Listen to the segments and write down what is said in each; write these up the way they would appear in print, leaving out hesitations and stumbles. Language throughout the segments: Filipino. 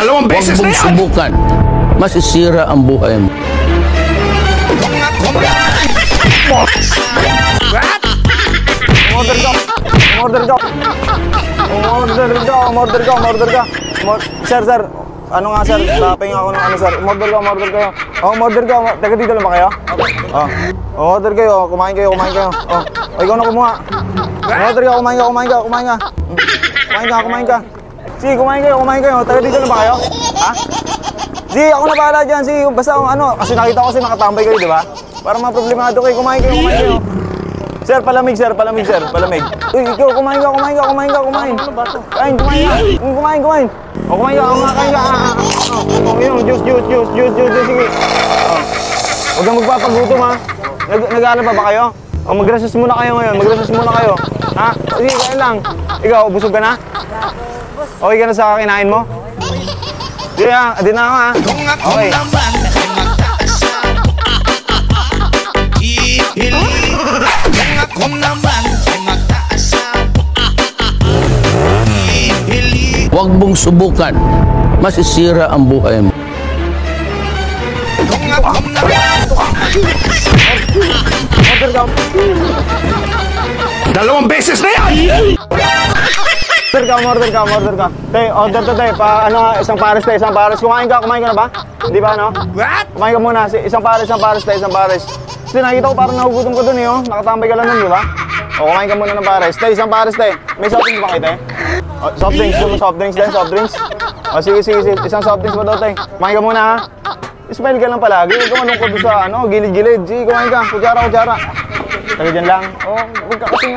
Dalawang beses na yan! Subukan. Masisira ang buhay mo. Order ka! Order ka! Order ka! Sir, ano nga sir? Taping ako ng ano sir. Order kayo. Order ka. Teka, dito lang ba kayo? Order kayo. Kumain kayo. Ikaw na kumuha. Order ka, kumain ka. Sige, kumain kayo. Teka, dito lang ba kayo? Ha? Sige, ako na bahala dyan. Sige, basta ano. Kasi nakita ko kasi nakatambay kayo, di ba? Para mga problemado kayo. Kumain kayo. Sir, palamig. Uy, ikaw, kumain ka. Kain. Kumain ka. Kumain ka. Yung juice. Sige. Huwag kang magpapagutom, ha? Nag-ano pa ba kayo? Mag-recess muna kayo. Ha? Sige, kain lang. Ikaw, busog ka na? Okay ka na sa kinain mo? Sige, ha? Adin na ako, ha? Okay. Huwag mong subukan. Masisira ang buhay mo. Dalawang beses na yan! Order ka. Tay, order to tay. Isang pares. Kumain ka na ba? Hindi ba, no? What? Kumain ka muna. Isang pares. Kasi nakita ko parang nahugutom ko dun, nakatambay ka lang dun, di ba? Kumain ka muna ng pares. Tay, isang pares, tay. May soft drinks ba kayo, tay? Soft drinks. Sige. Isang soft drinks pa daw, tay. Kumain ka muna, ha? Smile ka lang palagi. Huwag ka malungkot sa gilid-gilid. Sige, kumain ka. Kutsara. Taga dyan lang. Huwag ka kasing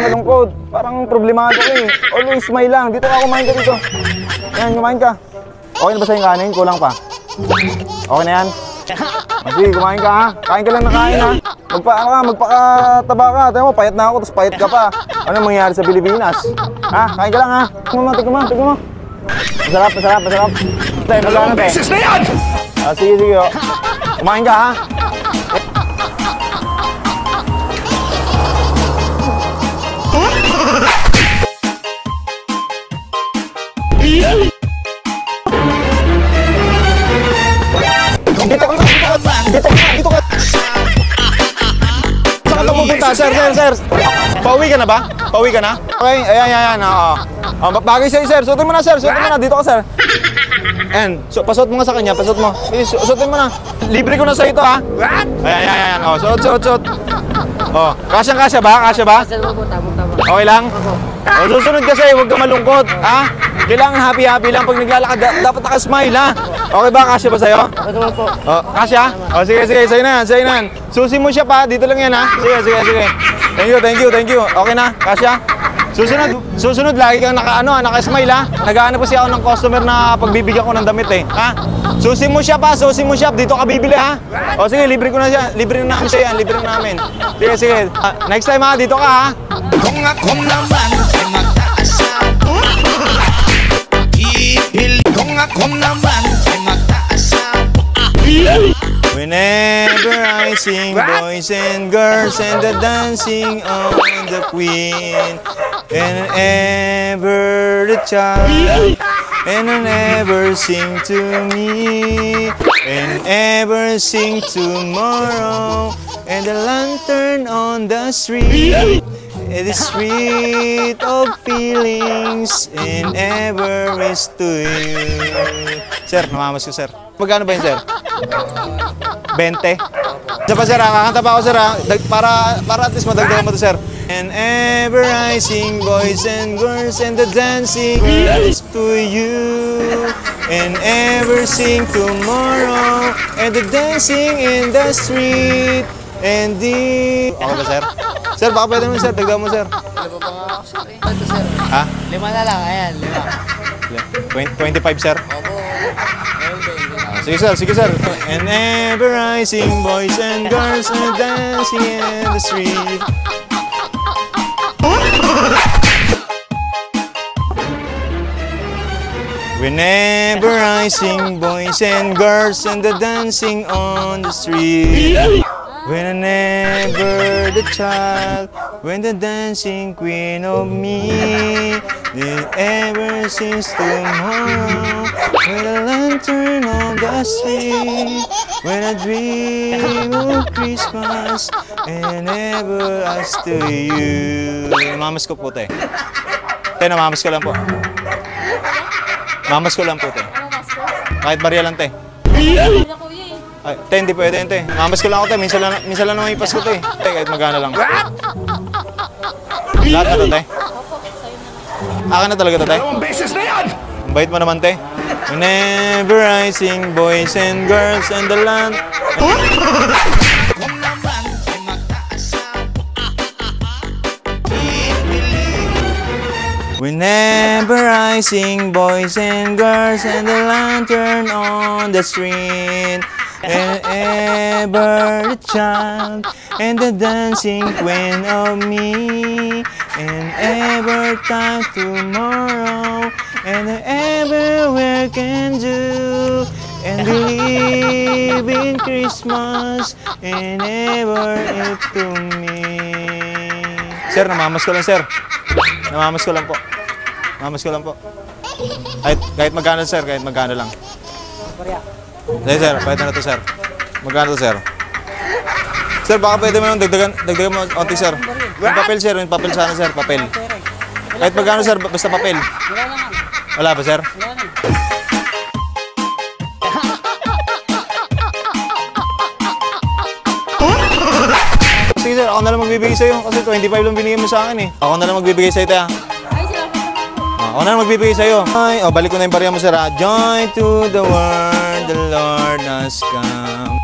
malungkot. Parang problemado ka eh. Always smile lang. Dito ka, kumain ka dito. Yan, kumain ka. Okay na ba sa yung kanin? Kulang pa. Okay na yan? Sige, kumain ka, ha? Kain ka lang na kain, ha? Magpakataba ka. Tayo mo, payat na ako, tapos payat ka pa. Ano mangyayari sa Pilipinas? Ha? Kain ka lang, ha? Tignan mo. Masarap. Tayo, magkano, tayo? Beses na yan! Sige. Kumain ka, ha? Dito ka. Saan ka pupunta? Sir. Pauwi ka na ba? Okay, ayan. Bagay sa'yo, sir. Suotin mo na, sir. Dito ka, sir. And, pasot mo nga sa kanya. Suotin mo na. Libre ko na sa'yo ito, ha? What? Ayan. Suot. Kasyang-kasya ba? Okay lang? Susunod kasi, huwag ka malungkot, ha? Kailangan happy lang pag naglalakad. Dapat naka-smile, ha? Okay ba? Kasya ba sa'yo? Okay naman po. Kasya? Sige. Sa'yo na yan. Susi mo siya pa. Dito lang yan, ha? Sige. Thank you. Okay na? Kasya? Susunod lagi kang naka-smile, ha? Nag-aanap kasi ako ng customer na pagbibigyan ko ng damit, eh. Ha? Susi mo siya. Dito ka bibili, ha? Sige, libre na namin siya yan. Libre na namin. Sige. Next time, ha? Dito ka, ha? Kung naman ay magtaas Whenever I sing, boys and girls and the dancing on the queen, and ever the child, and ever sing to me, and ever sing tomorrow, and the lantern on the street. It is sweet of feelings and ever is to you. Sir, namamas ko, sir. Magkano ba yun, sir? 20? Isa pa, sir, kakanta pa ako, sir, para at least madagdagan mo to, sir. And ever I sing, boys and girls, and the dancing is to you. And ever sing tomorrow, and the dancing in the street. And the... Okay ba, sir? Sir, baka pwede naman, sir. Dagdagan mo, sir. Lima pa nga ako, sir. Ito, sir. Ha? 5 na lang. Ayan, 5. 25, sir? Opo. Sige, sir. And ever I sing, boys and girls and dancing in the street. Whenever I sing, boys and girls and the dancing on the street. Whenever the child, when the dancing queen of me, It ever since tomorrow, with a lantern on the street, when I dream of Christmas, and ever I to you. Namamas ko po, te. Te, namamas ko lang po. Mamas ko lang po, te. Kahit barya lang, te. Ay, te, hindi pwede yun, te. Mamas ko lang ako, te. Minsan lang naman ipas ko, te. Te, kahit magana lang. Lahat na to, te. Akin na talaga to, te. Dalawang beses na yan! Ang bait mo naman, te. Whenever I sing boys and girls and the land. Kung naman ay magkaasawa. Whenever I sing boys and girls and the lantern on the street, and ever the child and the dancing queen of me, and ever time tomorrow, and everywhere can do, and believe in Christmas, and ever it to me. Sir, namamas ko lang, sir. Namamas ko lang po. Namamas ko lang po. Kahit magkano, sir, kahit magkano lang. Sige, sir, pwede na to, sir. Magkano to, sir? Sir, baka pwede mo nang dagdagan mo onti, sir. Yung papel, sir. Yung papel sana, sir. Papel. Kahit magkano, sir. Basta papel. Wala ba, sir? Sige, sir. Ako na lang magbibigay sa'yo. Kasi 25 lang binigay mo sa akin, eh. Ako na lang magbibigay sa'yo, te, ha? Ako na lang magbibigay sa'yo. Ay, balik ko na yung barya mo, sir, ha? Joy to the world, the Lord has come.